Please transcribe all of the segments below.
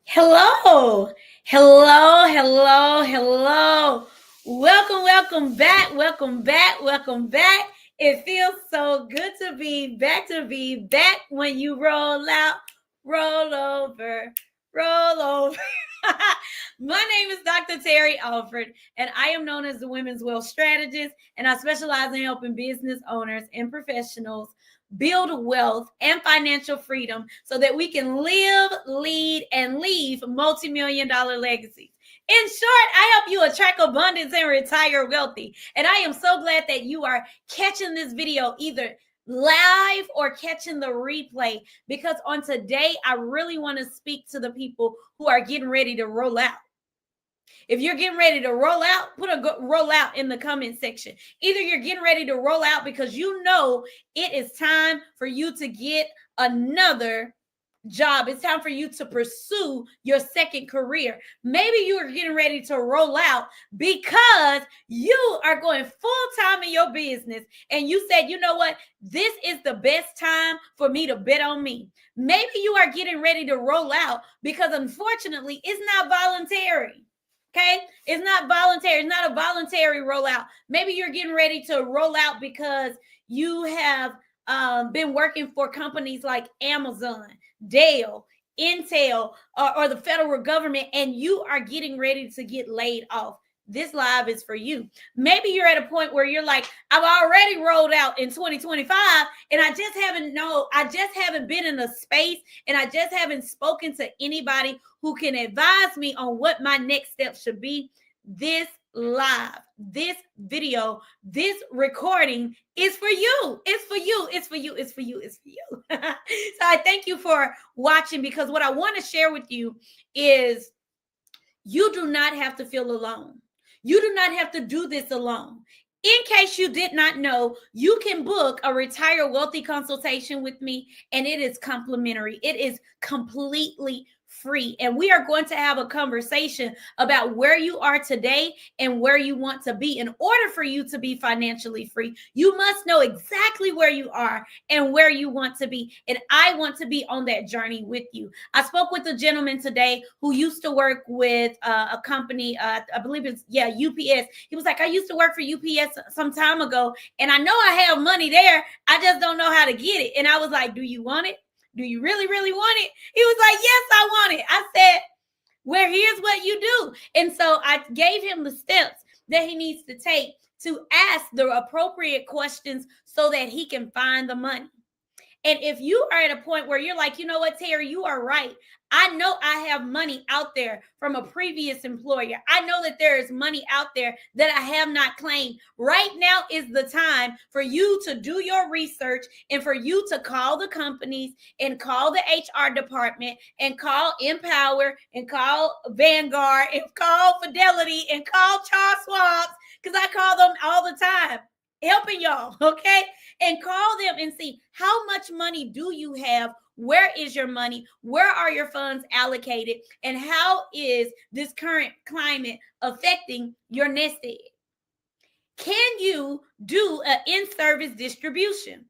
Hello, hello, hello, hello. Welcome back. It feels so good to be back when you roll out, roll over, roll over. My name is Dr. Terry Alford, and I am known as the Women's Wealth Strategist, and I specialize in helping business owners and professionals build wealth and financial freedom so that we can live, lead, and leave multi-million-dollar legacies. In short, I help you attract abundance and retire wealthy. And I am so glad that you are catching this video either live or catching the replay, because on today, I really want to speak to the people who are getting ready to roll out. If you're getting ready to roll out, put a roll out in the comment section. Either you're getting ready to roll out because you know it is time for you to get another job. It's time for you to pursue your second career. Maybe you are getting ready to roll out because you are going full time in your business and you said, you know what? This is the best time for me to bet on me. Maybe you are getting ready to roll out because unfortunately it's not voluntary. Okay, it's not voluntary. It's not a voluntary rollout. Maybe you're getting ready to roll out because you have been working for companies like Amazon, Dell, Intel, or the federal government, and you are getting ready to get laid off. This live is for you. Maybe you're at a point where you're like, I've already rolled out in 2025 and I just haven't been in a space and I just haven't spoken to anybody who can advise me on what my next step should be. This live, this video, this recording is for you. It's for you. It's for you. It's for you. It's for you. So I thank you for watching, because what I want to share with you is you do not have to feel alone. You do not have to do this alone. In case you did not know, you can book a Retire Wealthy consultation with me, and it is complimentary. It is completely free. And we are going to have a conversation about where you are today and where you want to be. In order for you to be financially free, you must know exactly where you are and where you want to be. And I want to be on that journey with you. I spoke with a gentleman today who used to work with a company, I believe it's, UPS. He was like, I used to work for UPS some time ago, and I know I have money there. I just don't know how to get it. And I was like, do you want it? Do you really, really want it? He was like, yes, I want it. I said, well, here's what you do. And so I gave him the steps that he needs to take to ask the appropriate questions so that he can find the money. And if you are at a point where you're like, you know what, Terry, you are right. I know I have money out there from a previous employer. I know that there is money out there that I have not claimed. Right now is the time for you to do your research and for you to call the companies and call the HR department and call Empower and call Vanguard and call Fidelity and call Charles Schwab, because I call them all the time, helping y'all, okay? And call them and see, how much money do you have? Where is your money? Where are your funds allocated? And how is this current climate affecting your nest egg? Can you do an in-service distribution?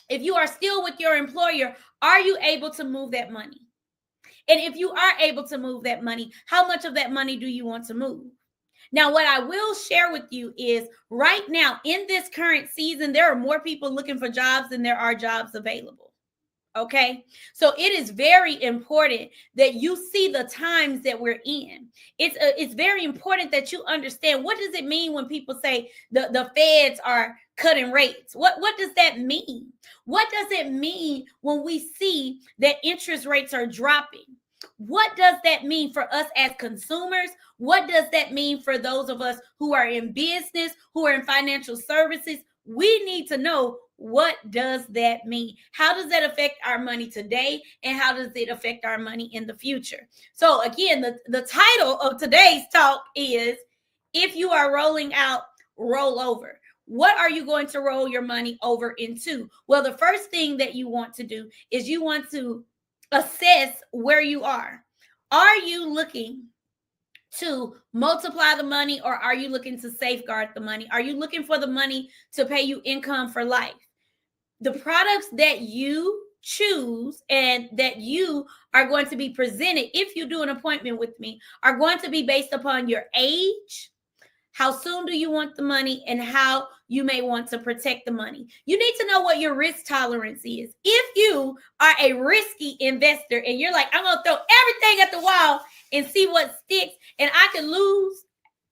If you are still with your employer, are you able to move that money? And if you are able to move that money, how much of that money do you want to move? Now, what I will share with you is right now in this current season, there are more people looking for jobs than there are jobs available. Okay, so it is very important that you see the times that we're in. It's very important that you understand, what does it mean when people say the feds are cutting rates? What does that mean? What does it mean when we see that interest rates are dropping? What does that mean for us as consumers? What does that mean for those of us who are in business, who are in financial services? We need to know, what does that mean? How does that affect our money today? And how does it affect our money in the future? So again, the title of today's talk is, if you are rolling out, roll over. What are you going to roll your money over into? Well, the first thing that you want to do is you want to assess where you are. Are you looking to multiply the money, or are you looking to safeguard the money? Are you looking for the money to pay you income for life? The products that you choose and that you are going to be presented if you do an appointment with me are going to be based upon your age, how soon do you want the money, and how you may want to protect the money. You need to know what your risk tolerance is. If you are a risky investor and you're like, I'm going to throw everything at the wall and see what sticks and I can lose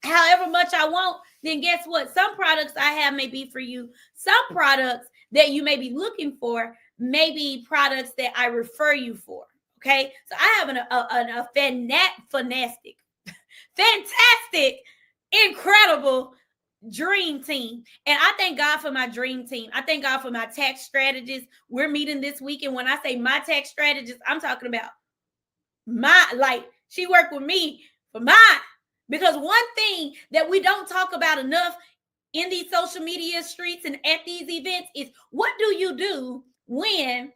however much I want, then guess what? Some products I have may be for you. Some products that you may be looking for may be products that I refer you for. Okay. So I have a fantastic, incredible dream team. And I thank God for my dream team. I thank God for my tax strategists. We're meeting this week. And when I say my tax strategist, I'm talking about she worked with me for mine. Because one thing that we don't talk about enough in these social media streets and at these events is what do you do when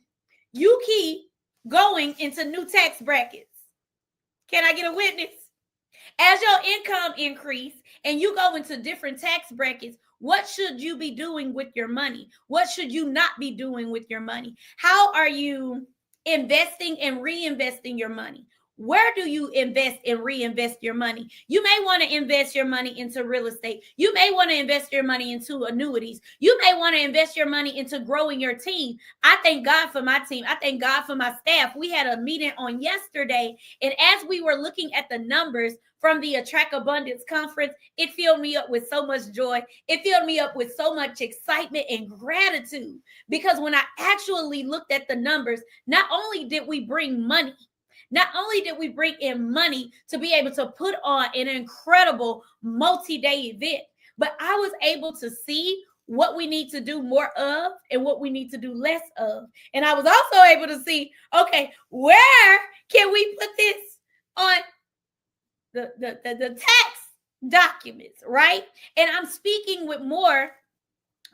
you keep going into new tax brackets? Can I get a witness? As your income increase and you go into different tax brackets, what should you be doing with your money? What should you not be doing with your money? How are you investing and reinvesting your money? Where do you invest and reinvest your money? You may want to invest your money into real estate. You may want to invest your money into annuities. You may want to invest your money into growing your team. I thank God for my team. I thank God for my staff. We had a meeting on yesterday, and as we were looking at the numbers from the Attract Abundance Conference, it filled me up with so much joy. It filled me up with so much excitement and gratitude, because when I actually looked at the numbers, not only did we bring money, not only did we bring in money to be able to put on an incredible multi-day event, but I was able to see what we need to do more of and what we need to do less of. And I was also able to see, okay, where can we put this on the tax documents, right? And I'm speaking with more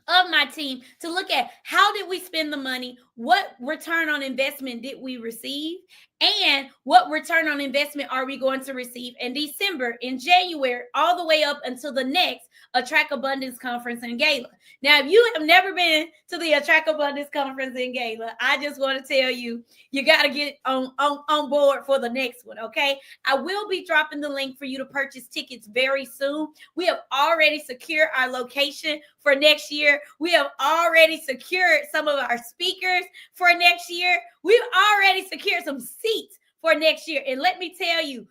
of my team to look at how did we spend the money, what return on investment did we receive, and what return on investment are we going to receive in December, in January, all the way up until the next Attract Abundance Conference and Gala. Now, if you have never been to the Attract Abundance Conference and Gala, I just want to tell you, you got to get on board for the next one, okay? I will be dropping the link for you to purchase tickets very soon. We have already secured our location for next year. We have already secured some of our speakers for next year. We've already secured some seats for next year. And let me tell you,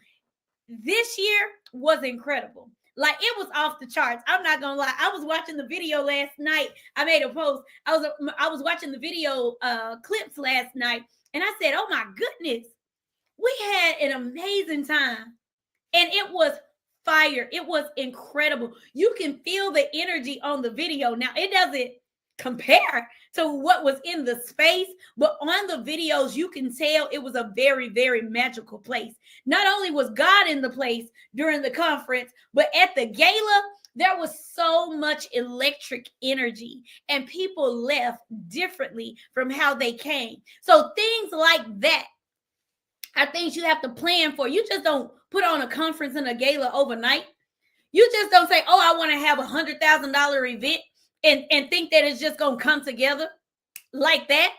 this year was incredible. Like, it was off the charts. I'm not gonna lie. I was watching the video last night. I made a post. I was watching the video clips last night, and I said, oh my goodness, we had an amazing time. And it was fire. It was incredible. You can feel the energy on the video. Now, it doesn't compare to what was in the space, but on the videos you can tell it was a very, very magical place. Not only was God in the place during the conference, but at the gala there was so much electric energy, and people left differently from how they came. So things like that are things you have to plan for. You just don't put on a conference and a gala overnight. You just don't say, oh, I want to have $100,000 event and think that it's just going to come together like that.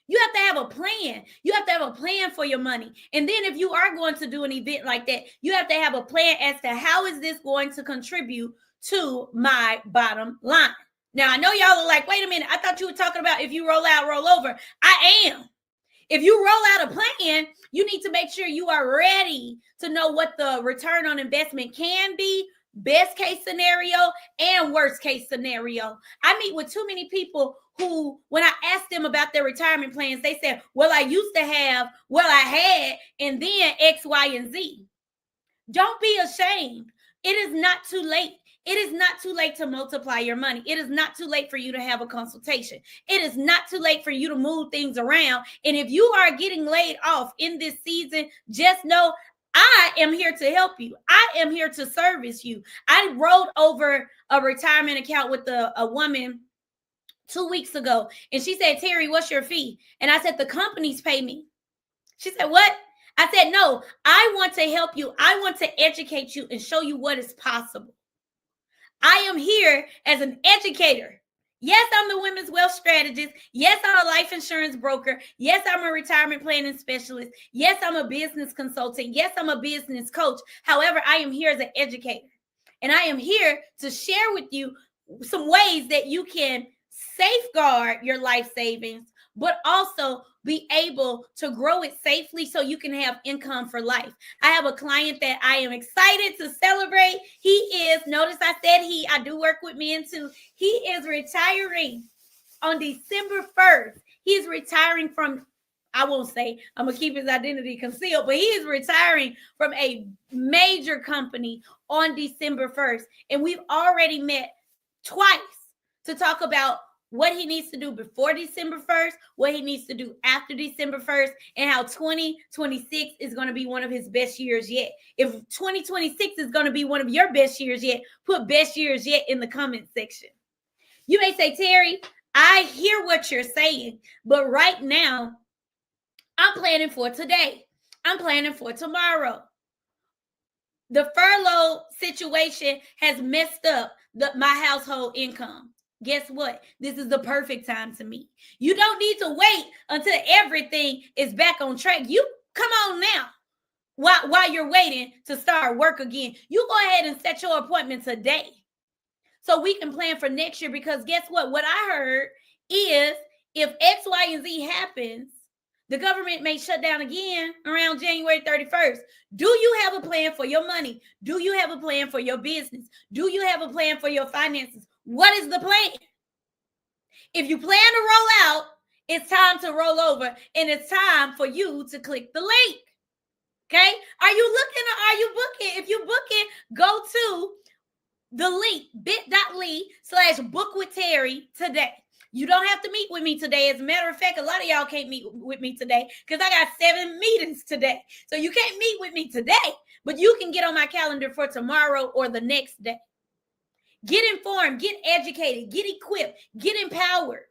You have to have a plan. You have to have a plan for your money. And then if you are going to do an event like that, you have to have a plan as to how is this going to contribute to my bottom line. Now, I know y'all are like, wait a minute, I thought you were talking about if you roll out, roll over. I am. If you roll out a plan, you need to make sure you are ready to know what the return on investment can be, best case scenario and worst case scenario. I meet with too many people who, when I ask them about their retirement plans, they say, well, I used to have, well, I had, and then X, Y, and Z. Don't be ashamed. It is not too late. It is not too late to multiply your money. It is not too late for you to have a consultation. It is not too late for you to move things around. And if you are getting laid off in this season, just know I am here to help you. I am here to service you. I rolled over a retirement account with a woman 2 weeks ago, and she said, Terry, what's your fee? And I said, the companies pay me. She said, what? I said, no, I want to help you. I want to educate you and show you what is possible. I am here as an educator. Yes, I'm the women's wealth strategist. Yes, I'm a life insurance broker. Yes, I'm a retirement planning specialist. Yes, I'm a business consultant. Yes, I'm a business coach. However, I am here as an educator. And I am here to share with you some ways that you can safeguard your life savings, but also be able to grow it safely so you can have income for life. I have a client that I am excited to celebrate. He is, notice I said I do work with men too. He is retiring on December 1st. He's retiring from, I won't say, I'm going to keep his identity concealed, but he is retiring from a major company on December 1st. And we've already met twice to talk about what he needs to do before December 1st, what he needs to do after December 1st, and how 2026 is going to be one of his best years yet. If 2026 is going to be one of your best years yet, put best years yet in the comment section. You may say, Terry, I hear what you're saying, but right now, I'm planning for today. I'm planning for tomorrow. The furlough situation has messed up my household income. Guess what? This is the perfect time to meet. You don't need to wait until everything is back on track. You come on now. While you're waiting to start work again, you go ahead and set your appointment today so we can plan for next year. Because guess what? What I heard is if X, Y, and Z happens, the government may shut down again around January 31st. Do you have a plan for your money? Do you have a plan for your business? Do you have a plan for your finances? What is the plan? If you plan to roll out, it's time to roll over, and it's time for you to click the link. Okay? Are you looking or are you booking? If you booking, go to the link, bit.ly/book-with-Terry today. You don't have to meet with me today. As a matter of fact, a lot of y'all can't meet with me today because I got 7 meetings today. So you can't meet with me today, but you can get on my calendar for tomorrow or the next day. Get informed, get educated, get equipped, get empowered.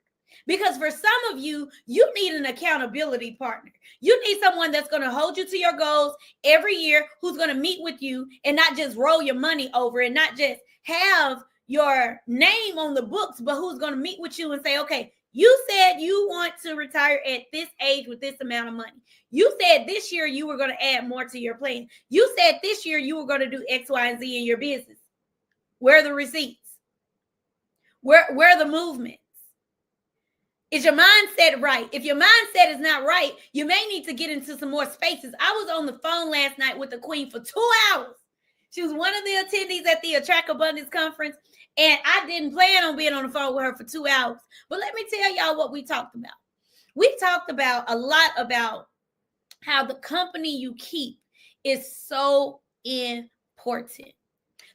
Because for some of you, you need an accountability partner. You need someone that's going to hold you to your goals every year, who's going to meet with you and not just roll your money over and not just have your name on the books, but who's going to meet with you and say, okay, you said you want to retire at this age with this amount of money. You said this year you were going to add more to your plan. You said this year you were going to do X, Y, and Z in your business. Where are the receipts? Where are the movements? Is your mindset right? If your mindset is not right, you may need to get into some more spaces. I was on the phone last night with the queen for 2 hours. She was one of the attendees at the Attract Abundance Conference, and I didn't plan on being on the phone with her for 2 hours. But let me tell y'all what we talked about. We talked about a lot about how the company you keep is so important.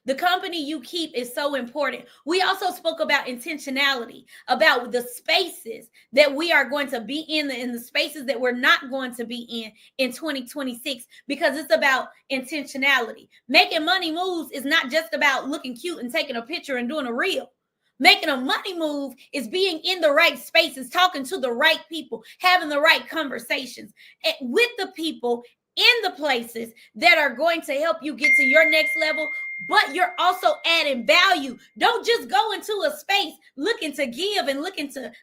The company you keep is so important. We also spoke about intentionality, about the spaces that we are going to be in the spaces that we're not going to be in 2026, because it's about intentionality. Making money moves is not just about looking cute and taking a picture and doing a reel. Making a money move is being in the right spaces, talking to the right people, having the right conversations with the people in the places that are going to help you get to your next level, but you're also adding value. Don't just go into a space looking to give and looking to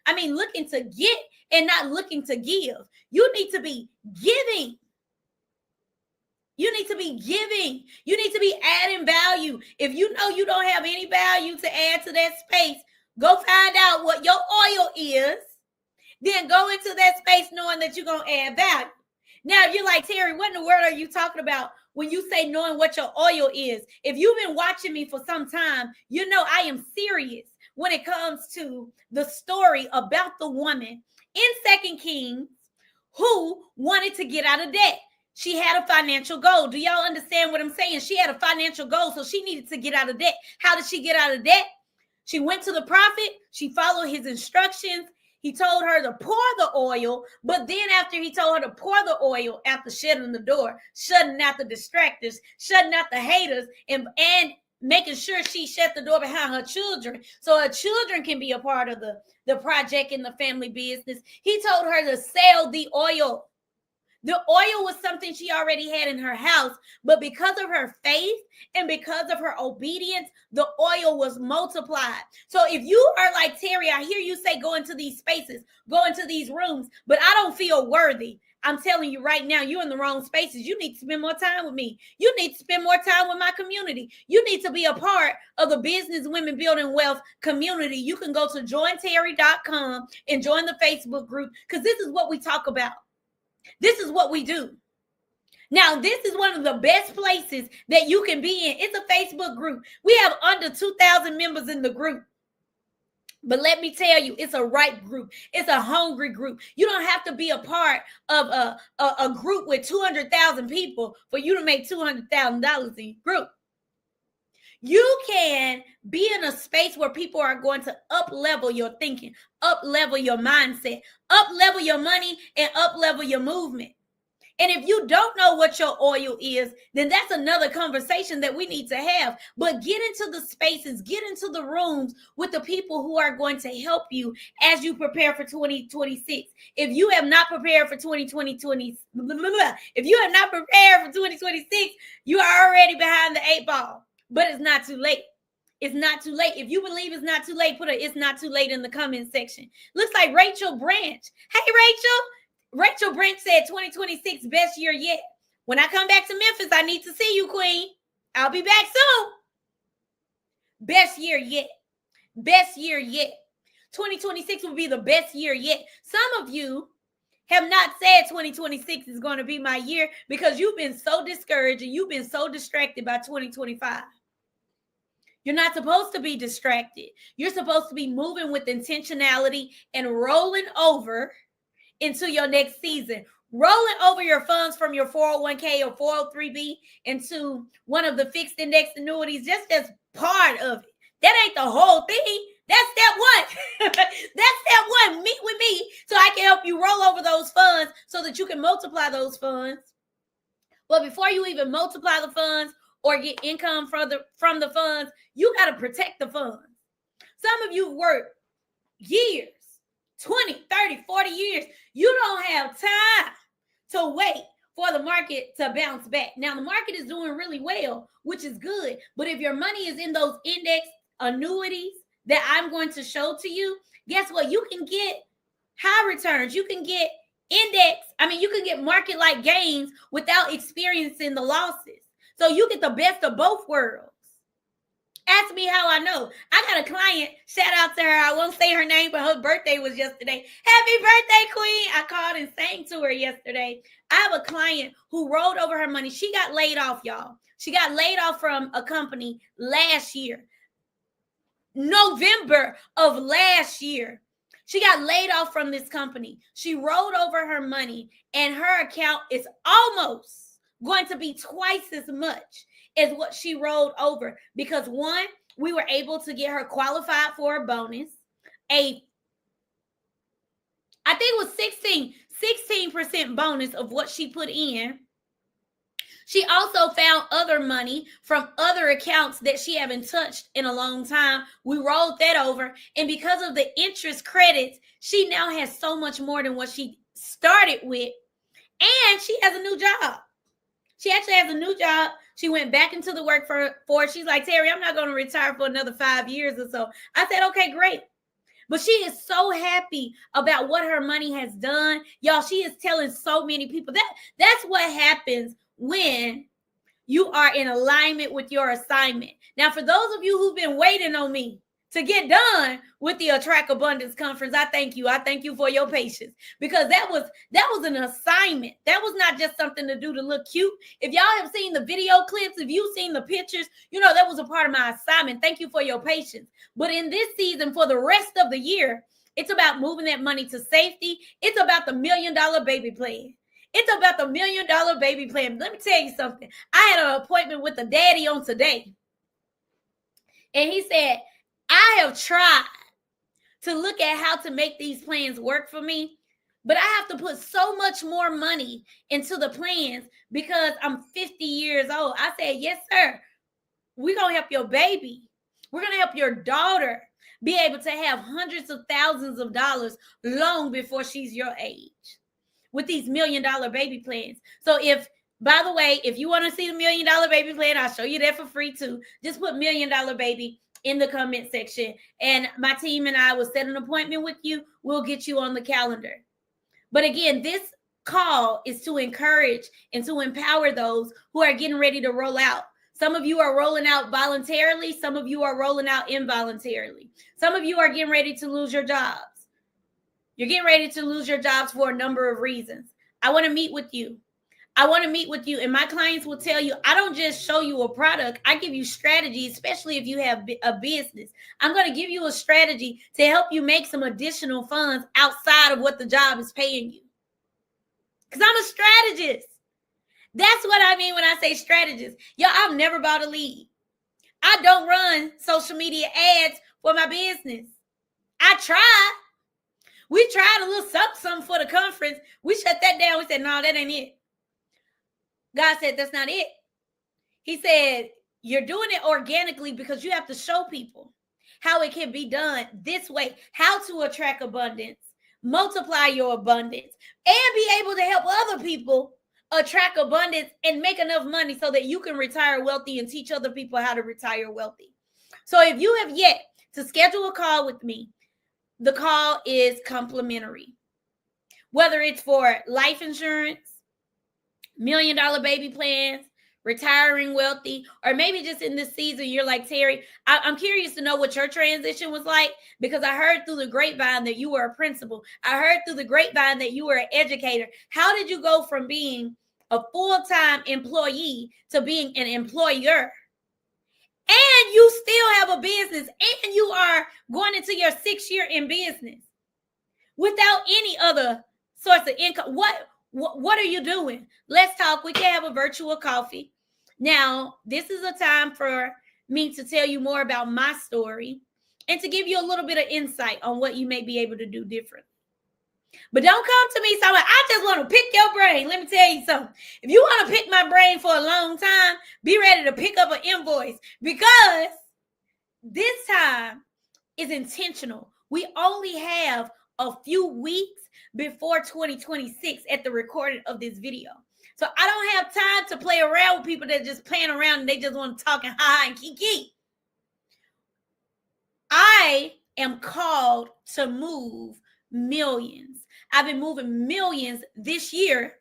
get and not looking to give. You need to be giving. You need to be giving. You need to be adding value. If you know you don't have any value to add to that space, go find out what your oil is. Then go into that space knowing that you're going to add value. Now, if you're like, Terry, what in the world are you talking about when you say knowing what your oil is? If you've been watching me for some time, you know I am serious when it comes to the story about the woman in 2 Kings who wanted to get out of debt. She had a financial goal. Do y'all understand what I'm saying? She had a financial goal, so she needed to get out of debt. How did she get out of debt? She went to the prophet. She followed his instructions. He told her to pour the oil, but then after he told her to pour the oil, after shutting the door, shutting out the distractors, shutting out the haters, and making sure she shut the door behind her children so her children can be a part of the project in the family business, he told her to sell the oil. The oil was something she already had in her house, but because of her faith and because of her obedience, the oil was multiplied. So if you are like Terry, I hear you say go into these spaces, go into these rooms, but I don't feel worthy. I'm telling you right now, you're in the wrong spaces. You need to spend more time with me. You need to spend more time with my community. You need to be a part of the Business Women Building Wealth community. You can go to jointerry.com and join the Facebook group, because this is what we talk about. This is what we do. Now, this is one of the best places that you can be in. It's a Facebook group. We have under 2,000 members in the group. But let me tell you, it's a right group. It's a hungry group. You don't have to be a part of a group with 200,000 people for you to make $200,000 in your group. You can be in a space where people are going to up-level your thinking, up-level your mindset, up-level your money, and up-level your movement. And if you don't know what your oil is, then that's another conversation that we need to have. But get into the spaces, get into the rooms with the people who are going to help you as you prepare for 2026. If you have not prepared for 2026, you are already behind the 8 ball. But it's not too late. It's not too late. If you believe it's not too late, put a "it's not too late" in the comment section. Looks like Rachel Branch. Hey, Rachel. Rachel Branch said 2026 best year yet. When I come back to Memphis, I need to see you, Queen. I'll be back soon. Best year yet. Best year yet. 2026 will be the best year yet. Some of you have not said 2026 is going to be my year because you've been so discouraged and you've been so distracted by 2025. You're not supposed to be distracted. You're supposed to be moving with intentionality and rolling over into your next season. Rolling over your funds from your 401k or 403b into one of the fixed index annuities, just as part of it. That ain't the whole thing. That's step 1. That's step 1. Meet with me so I can help you roll over those funds so that you can multiply those funds. But before you even multiply the funds or get income from the funds, you got to protect the funds. Some of you worked years, 20, 30, 40 years. You don't have time to wait for the market to bounce back. Now, the market is doing really well, which is good. But if your money is in those index annuities that I'm going to show to you, guess what? You can get high returns. You can get you can get market-like gains without experiencing the losses. So you get the best of both worlds. Ask me how I know. I got a client, shout out to her. I won't say her name, but her birthday was yesterday. Happy birthday, Queen. I called and sang to her yesterday. I have a client who rolled over her money. She got laid off, y'all. She got laid off from a company last year. November of last year. She got laid off from this company. She rolled over her money, and her account is almost going to be twice as much as what she rolled over, because one, we were able to get her qualified for a bonus. I think it was 16% bonus of what she put in. She also found other money from other accounts that she haven't touched in a long time. We rolled that over. And because of the interest credits, she now has so much more than what she started with. And she has a new job. She actually has a new job. She went back into the workforce. She's like, Terry, I'm not going to retire for another 5 years or so. I said, okay, great. But she is so happy about what her money has done. Y'all, she is telling so many people. That's what happens when you are in alignment with your assignment. Now, for those of you who've been waiting on me to get done with the Attract Abundance Conference, I thank you. I thank you for your patience, because that was an assignment. That was not just something to do to look cute. If y'all have seen the video clips, if you've seen the pictures, you know that was a part of my assignment. Thank you for your patience. But in this season, for the rest of the year, it's about moving that money to safety. It's about the $1 million baby plan. It's about the $1 million baby plan. Let me tell you something. I had an appointment with the daddy on today. And he said, I have tried to look at how to make these plans work for me, but I have to put so much more money into the plans because I'm 50 years old. I said, yes, sir. We're going to help your baby. We're going to help your daughter be able to have hundreds of thousands of dollars long before she's your age. with these $1 million baby plans. So by the way, if you want to see the $1 million baby plan, I'll show you that for free too. Just put $1 million baby in the comment section, and my team and I will set an appointment with you. We'll get you on the calendar. But again, this call is to encourage and to empower those who are getting ready to roll out. Some of you are rolling out voluntarily. Some of you are rolling out involuntarily. Some of you are getting ready to lose your jobs. You're getting ready to lose your jobs for a number of reasons. I want to meet with you. I want to meet with you, and my clients will tell you, I don't just show you a product. I give you strategy, especially if you have a business. I'm going to give you a strategy to help you make some additional funds outside of what the job is paying you. Because I'm a strategist. That's what I mean when I say strategist. Yo, I've never bought a lead. I don't run social media ads for my business. I tried. We tried a little something for the conference. We shut that down. We said, no, that ain't it. God said, that's not it. He said, you're doing it organically because you have to show people how it can be done this way, how to attract abundance, multiply your abundance, and be able to help other people attract abundance and make enough money so that you can retire wealthy and teach other people how to retire wealthy. So if you have yet to schedule a call with me, the call is complimentary. Whether it's for life insurance, $1 million baby plans, retiring wealthy, or maybe just in this season, you're like, Terry, I'm curious to know what your transition was like, because I heard through the grapevine that you were a principal. I heard through the grapevine that you were an educator. How did you go from being a full-time employee to being an employer? And you still have a business, and you are going into your 6th year in business without any other source of income. What are you doing? Let's talk. We can have a virtual coffee. Now, this is a time for me to tell you more about my story and to give you a little bit of insight on what you may be able to do different. But don't come to me saying, I just want to pick your brain. Let me tell you something. If you want to pick my brain for a long time, be ready to pick up an invoice, because this time is intentional. We only have a few weeks before 2026 at the recording of this video. So I don't have time to play around with people that just playing around and they just want to talk and hi and kiki. I am called to move millions. I've been moving millions this year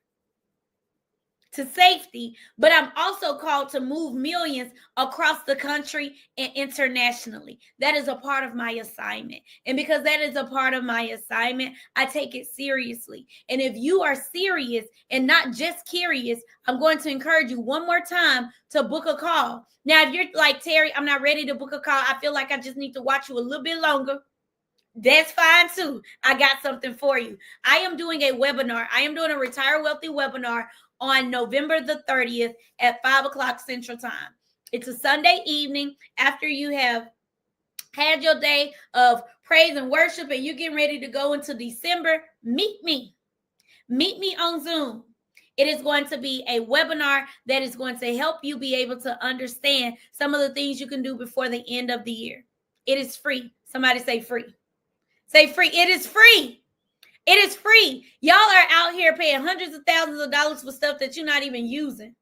to safety, but I'm also called to move millions across the country and internationally. That is a part of my assignment. And because that is a part of my assignment, I take it seriously. And if you are serious and not just curious, I'm going to encourage you one more time to book a call. Now, if you're like, Terry, I'm not ready to book a call, I feel like I just need to watch you a little bit longer, that's fine too. I got something for you. I am doing a webinar. I am doing a Retire Wealthy webinar on November the 30th at 5 o'clock Central Time. It's a Sunday evening after you have had your day of praise and worship and you're getting ready to go into December. Meet me. Meet me on Zoom. It is going to be a webinar that is going to help you be able to understand some of the things you can do before the end of the year. It is free. Somebody say free. Say free. It is free. It is free. Y'all are out here paying hundreds of thousands of dollars for stuff that you're not even using.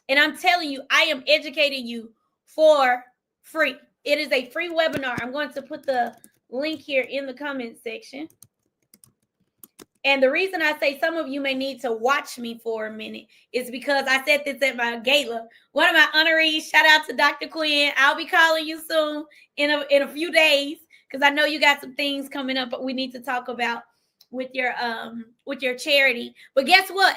And I'm telling you, I am educating you for free. It is a free webinar. I'm going to put the link here in the comment section. And the reason I say some of you may need to watch me for a minute is because I said this at my gala. One of my honorees, shout out to Dr. Quinn. I'll be calling you soon in a few days, because I know you got some things coming up, but we need to talk about with your charity. But guess what?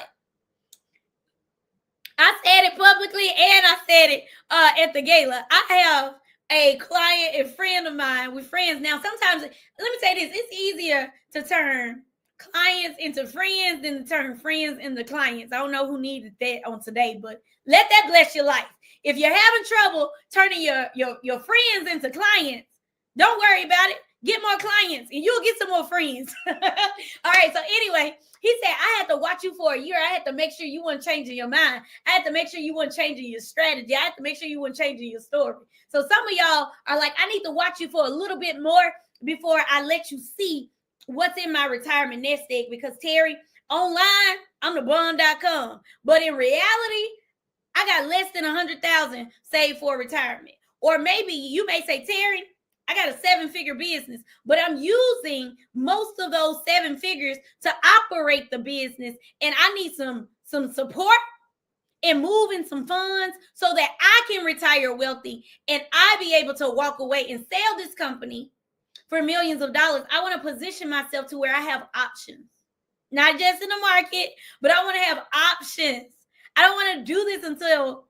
I said it publicly and I said it at the gala. I have a client and friend of mine. We're friends now. Sometimes, let me say this, it's easier to turn clients into friends than to turn friends into clients. I don't know who needed that on today, but let that bless your life. If you're having trouble turning your friends into clients, don't worry about it. Get more clients and you'll get some more friends. All right. So anyway, he said, I had to watch you for a year. I had to make sure you weren't changing your mind. I had to make sure you weren't changing your strategy. I had to make sure you weren't changing your story. So some of y'all are like, I need to watch you for a little bit more before I let you see what's in my retirement nest egg. Because Terry, Online, I'm the bond.com. But in reality, I got less than 100,000 saved for retirement. Or maybe you may say, Terry, I got a 7-figure business, but I'm using most of those 7 figures to operate the business, and I need some support and moving some funds so that I can retire wealthy and I be able to walk away and sell this company for millions of dollars. I want to position myself to where I have options, not just in the market, but I want to have options. I don't want to do this until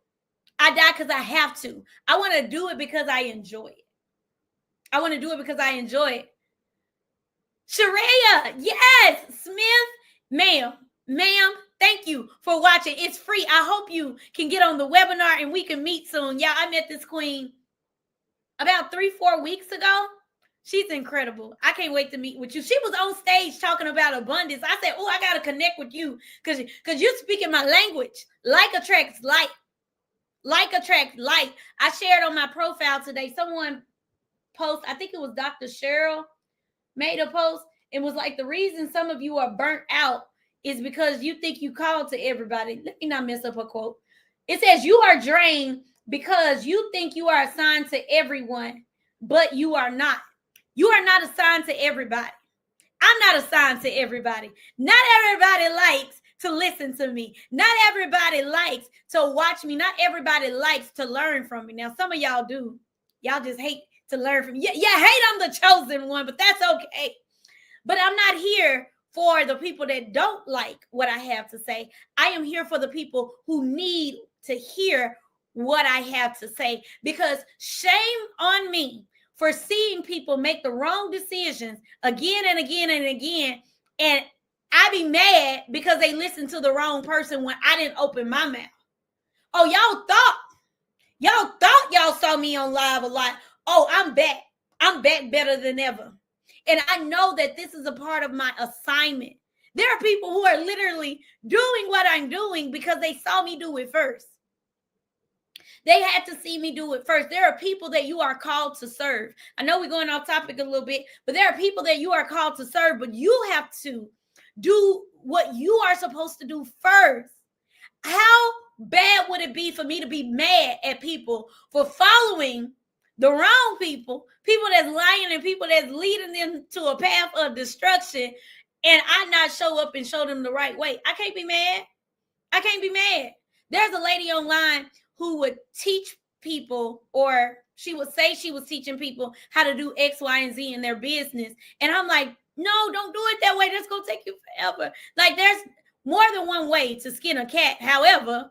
I die because I have to. I want to do it because I enjoy it. I want to do it because I enjoy it. Sharia, yes. Smith, ma'am, thank you for watching. It's free. I hope you can get on the webinar and we can meet soon. Yeah, I met this queen about 3-4 weeks ago. She's incredible. I can't wait to meet with you. She was on stage talking about abundance. I said, oh, I got to connect with you because you're speaking my language. Like attracts like. Like attracts like. I shared on my profile today. Someone post, I think it was Dr. Cheryl, made a post. It was like, the reason some of you are burnt out is because you think you called to everybody. Let me not mess up her quote. It says you are drained because you think you are assigned to everyone, but you are not. You are not assigned to everybody. I'm not assigned to everybody. Not everybody likes to listen to me. Not everybody likes to watch me. Not everybody likes to learn from me. Now, some of y'all do. Y'all just hate to learn from me. Yeah, hate I'm the chosen one, but that's okay. But I'm not here for the people that don't like what I have to say. I am here for the people who need to hear what I have to say, because shame on me for seeing people make the wrong decisions again and again and again. And I be mad because they listened to the wrong person when I didn't open my mouth. Oh, y'all thought y'all saw me on live a lot. Oh, I'm back. I'm back better than ever. And I know that this is a part of my assignment. There are people who are literally doing what I'm doing because they saw me do it first. They had to see me do it first. There are people that you are called to serve. I know we're going off topic a little bit, but there are people that you are called to serve, but you have to do what you are supposed to do first. How bad would it be for me to be mad at people for following the wrong people that's lying and people that's leading them to a path of destruction, and I not show up and show them the right way? I can't be mad. I can't be mad. There's a lady online who would teach people, or she would say she was teaching people how to do X, Y, and Z in their business. And I'm like, no, don't do it that way. That's going to take you forever. Like, there's more than one way to skin a cat. However,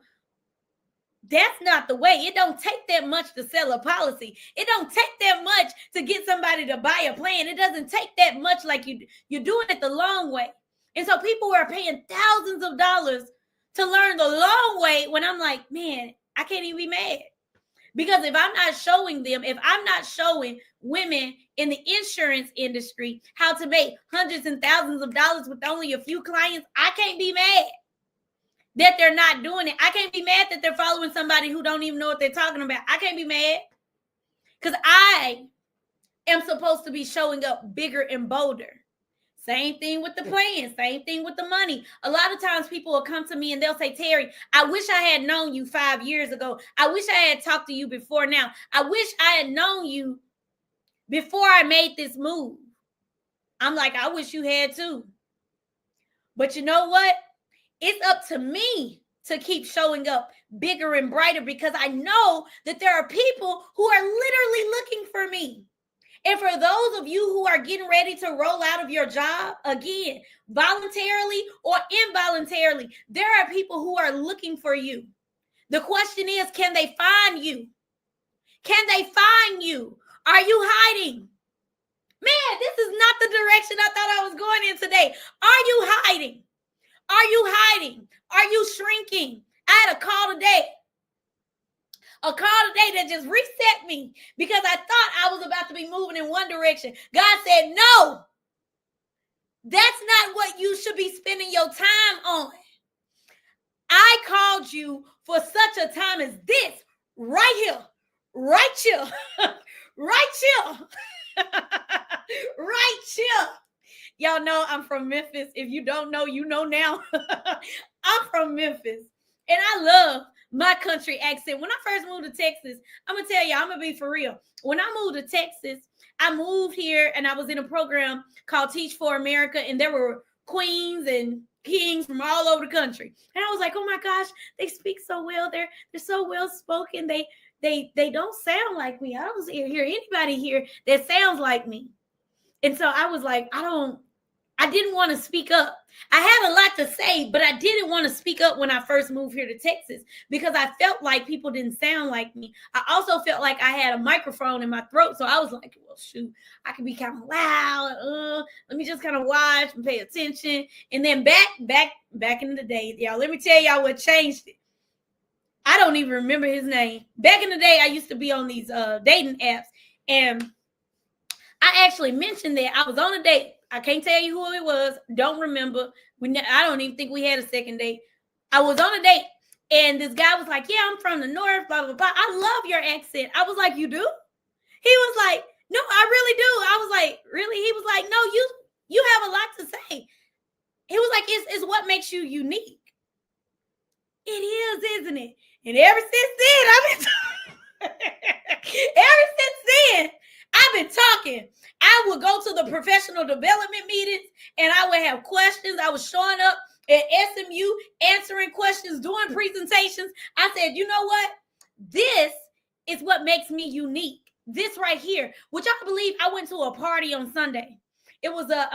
that's not the way. It don't take that much to sell a policy. It don't take that much to get somebody to buy a plan. It doesn't take that much. Like, you're doing it the long way. And so people are paying thousands of dollars to learn the long way, when I'm like, man, I can't even be mad. Because if I'm not showing them, if I'm not showing women in the insurance industry how to make hundreds and thousands of dollars with only a few clients, I can't be mad that they're not doing it. I can't be mad that they're following somebody who don't even know what they're talking about. I can't be mad, because I am supposed to be showing up bigger and bolder. Same thing with the plan. Same thing with the money. A lot of times people will come to me and they'll say, Terry, I wish I had known you 5 years ago. I wish I had talked to you before now. I wish I had known you before I made this move. I'm like, I wish you had too. But you know what? It's up to me to keep showing up bigger and brighter, because I know that there are people who are literally looking for me. And for those of you who are getting ready to roll out of your job, again, voluntarily or involuntarily, there are people who are looking for you. The question is, can they find you? Can they find you? Are you hiding? Man, this is not the direction I thought I was going in today. Are you hiding? Are you hiding? Are you shrinking? I had a call today. That just reset me, because I thought I was about to be moving in one direction. God said, no, that's not what you should be spending your time on. I called you for such a time as this, right here, right here, right here, right here. Y'all know I'm from Memphis. If you don't know, you know now. I'm from Memphis. And I love my country accent. When I first moved to Texas, I'm going to tell you, I'm going to be for real. When I moved to Texas, I moved here and I was in a program called Teach for America. And there were queens and kings from all over the country. And I was like, oh my gosh, they speak so well. They're so well spoken. They don't sound like me. I don't hear anybody here that sounds like me. And so I was like, I didn't want to speak up. I had a lot to say, but I didn't want to speak up when I first moved here to Texas because I felt like people didn't sound like me. I also felt like I had a microphone in my throat. So I was like, well, shoot, I can be kind of loud. Let me just kind of watch and pay attention. And then back in the day, y'all, let me tell y'all what changed it. I don't even remember his name. Back in the day, I used to be on these dating apps, and I actually mentioned that I was on a date. I can't tell you who it was. Don't remember. I don't even think we had a second date. I was on a date, and this guy was like, yeah, I'm from the North, blah, blah, blah. I love your accent. I was like, you do? He was like, no, I really do. I was like, really? He was like, no, you have a lot to say. He was like, it's what makes you unique. It is, isn't it? And ever since then, I've been talking. I would go to the professional development meetings and I would have questions. I was showing up at SMU, answering questions, doing presentations. I said, you know what? This is what makes me unique. This right here, which I believe I went to a party on Sunday. It was a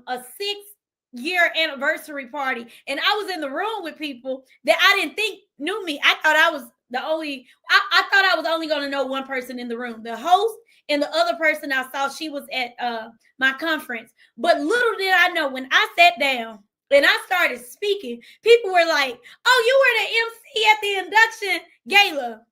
6-year anniversary party. And I was in the room with people that I didn't think knew me. I thought I was I thought I was only going to know one person in the room, the host. And the other person I saw, she was at my conference. But little did I know, when I sat down and I started speaking, people were like, oh, you were the MC at the induction gala.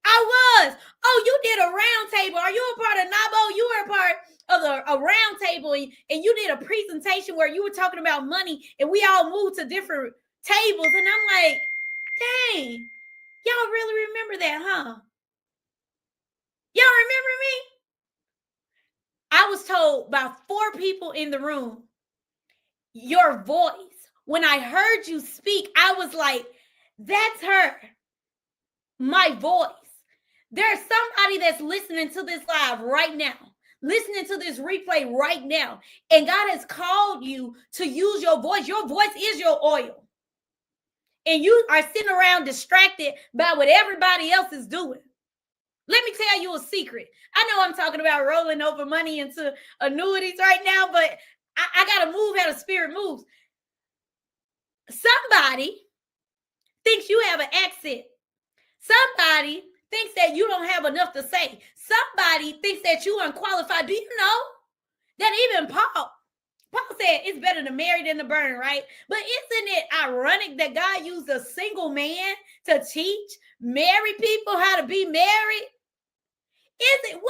I was. Oh, you did a round table. Are you a part of NABO? You were a part of a round table, and you did a presentation where you were talking about money, and we all moved to different tables. And I'm like, dang, y'all really remember that, huh? Y'all remember me? I was told by 4 people in the room, your voice. When I heard you speak, I was like, that's her. My voice. There's somebody that's listening to this live right now, listening to this replay right now. And God has called you to use your voice. Your voice is your oil. And you are sitting around distracted by what everybody else is doing. Let me tell you a secret. I know I'm talking about rolling over money into annuities right now, but I got to move how the spirit moves. Somebody thinks you have an accent. Somebody thinks that you don't have enough to say. Somebody thinks that you unqualified. Do you know that even Paul said it's better to marry than to burn, right? But isn't it ironic that God used a single man to teach married people how to be married? Isn't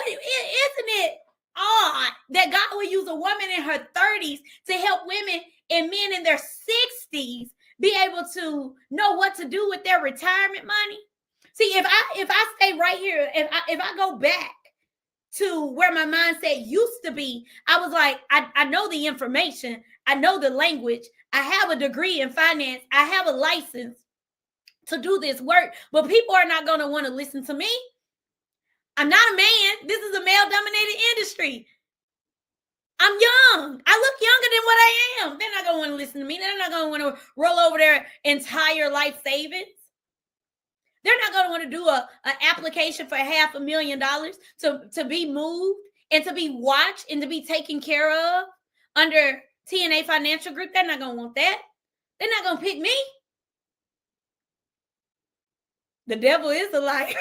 it odd that God would use a woman in her 30s to help women and men in their 60s be able to know what to do with their retirement money? See, if I stay right here, if I go back to where my mindset used to be, I was like, I know the information, I know the language, I have a degree in finance, I have a license to do this work, but people are not going to want to listen to me. I'm not a man. This is a male-dominated industry. I'm young. I look younger than what I am. They're not going to want to listen to me. They're not going to want to roll over their entire life savings. They're not going to want to do an application for $500,000 to be moved and to be watched and to be taken care of under TNA Financial Group. They're not going to want that. They're not going to pick me. The devil is a liar.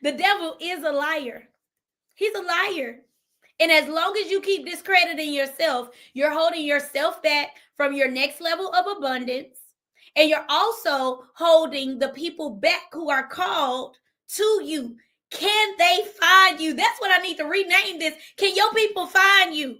The devil is a liar. He's a liar. And as long as you keep discrediting yourself, you're holding yourself back from your next level of abundance. And you're also holding the people back who are called to you. Can they find you? That's what I need to rename this. Can your people find you?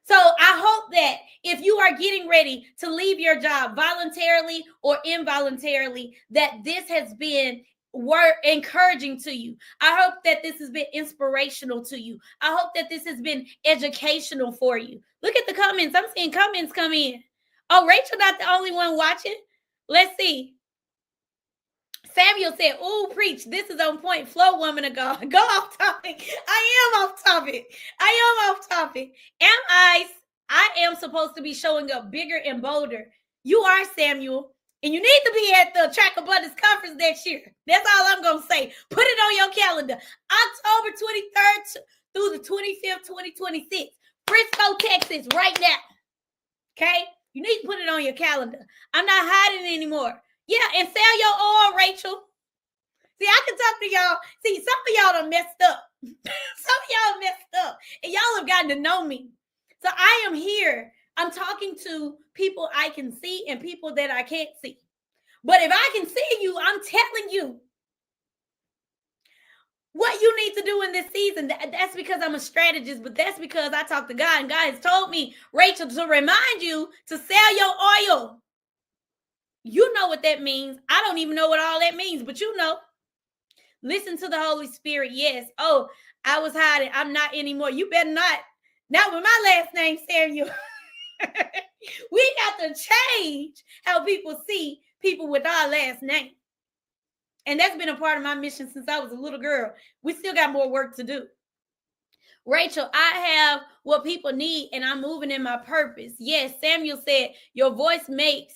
So I hope that if you are getting ready to leave your job voluntarily or involuntarily, that this has been word encouraging to you. I hope that this has been inspirational to you. I hope that this has been educational for you. Look at the comments. I'm seeing comments come in. Oh, Rachel not the only one watching. Let's see. Samuel said, "Ooh, preach. This is on point. Flow, woman of God. Go off topic. I am off topic. I am supposed to be showing up bigger and bolder. You are, Samuel. And you need to be at the Track Abundance Conference next year. That's all I'm going to say. Put it on your calendar. October 23rd through the 25th, 2026. Frisco, Texas, right now. Okay? You need to put it on your calendar. I'm not hiding anymore. Yeah, and sell your oil, Rachel. See, I can talk to y'all. See, some of y'all done messed up. And y'all have gotten to know me. So I am here. I'm talking to people I can see and people that I can't see. But if I can see you, I'm telling you what you need to do in this season. That's because I'm a strategist, but that's because I talk to God, and God has told me, Rachel, to remind you to sell your oil. You know what that means. I don't even know what all that means, but you know. Listen to the Holy Spirit. Yes. Oh, I was hiding. I'm not anymore. You better not. Not with my last name, Samuel. We got to change how people see people with our last name. And that's been a part of my mission since I was a little girl. We still got more work to do. Rachel, I have what people need, and I'm moving in my purpose. Yes, Samuel said, your voice makes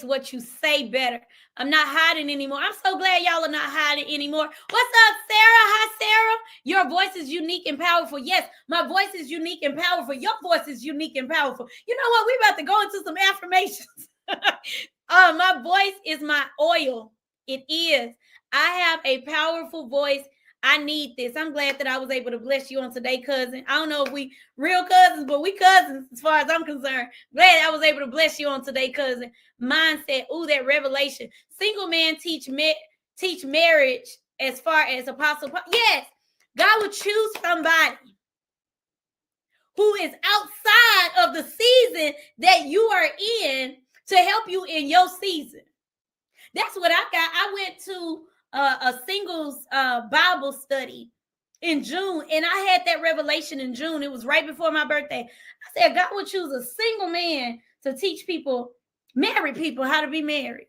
what you say better. I'm not hiding anymore. I'm so glad y'all are not hiding anymore. What's up, Sarah? Hi, Sarah. Your voice is unique and powerful. Yes, my voice is unique and powerful. Your voice is unique and powerful. You know what? We're about to go into some affirmations. My voice is my oil. It is. I have a powerful voice. I need this. I'm glad that I was able to bless you on today, cousin. I don't know if we real cousins, but we cousins as far as I'm concerned. Glad I was able to bless you on today, cousin. Mindset. Ooh, that revelation. Single man teach marriage as far as Apostle Paul. Yes, God would choose somebody who is outside of the season that you are in to help you in your season. That's what I got. I went to a singles Bible study in June, and I had that revelation in June. It was right before my birthday. I said God would choose a single man to teach people, married people, how to be married.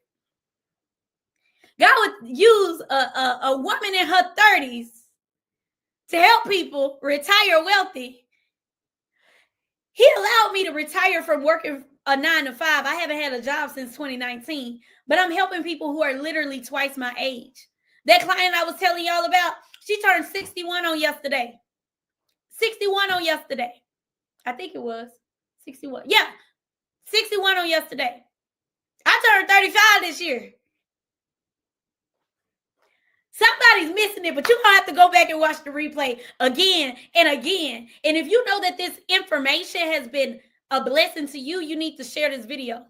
God would use a woman in her 30s to help people retire wealthy. He allowed me to retire from working a 9 to 5. I haven't had a job since 2019, but I'm helping people who are literally twice my age. That client I was telling y'all about, she turned 61 on yesterday. 61 on yesterday. I think it was 61. Yeah, 61 on yesterday. I turned 35 this year. Somebody's missing it, but you're going to have to go back and watch the replay again and again. And if you know that this information has been a blessing to you, you need to share this video.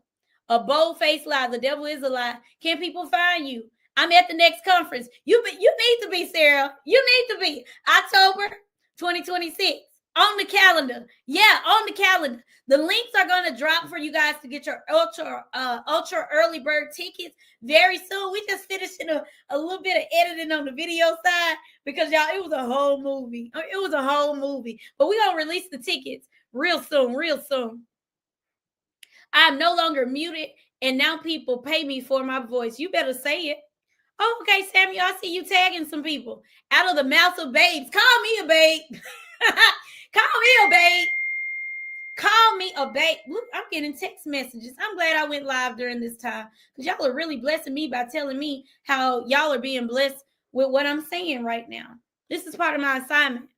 A bold-faced lie. The devil is a lie. Can people find you? I'm at the next conference. You need to be, Sarah. You need to be. October 2026. On the calendar. Yeah, on the calendar. The links are going to drop for you guys to get your ultra early bird tickets very soon. We just finished a little bit of editing on the video side because, y'all, it was a whole movie. It was a whole movie. But we're going to release the tickets real soon, real soon. I'm no longer muted, and now people pay me for my voice. You better say it. Oh, okay, Samuel, I see you tagging some people. Out of the mouth of babes. Call me a babe. Call me a babe. Call me a babe. Look, I'm getting text messages. I'm glad I went live during this time because y'all are really blessing me by telling me how y'all are being blessed with what I'm saying right now. This is part of my assignment.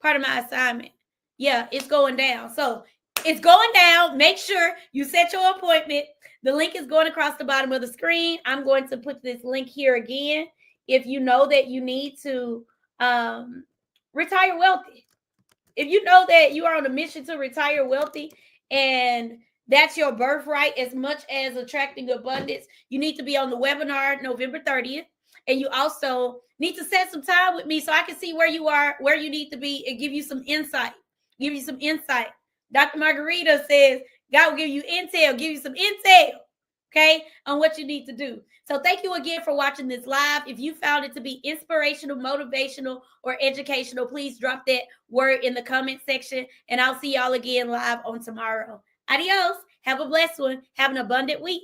Part of my assignment. Yeah, it's going down. So it's going down. Make sure you set your appointment. The link is going across the bottom of the screen. I'm going to put this link here again. If you know that you need to retire wealthy. If you know that you are on a mission to retire wealthy and that's your birthright as much as attracting abundance, you need to be on the webinar November 30th. And you also need to set some time with me so I can see where you are, where you need to be, and give you some insight. Give you some insight. Dr. Margarita says, God will give you intel, give you some intel. okay, on what you need to do. So thank you again for watching this live. If you found it to be inspirational, motivational, or educational, please drop that word in the comment section, and I'll see y'all again live on tomorrow. Adios. Have a blessed one. Have an abundant week.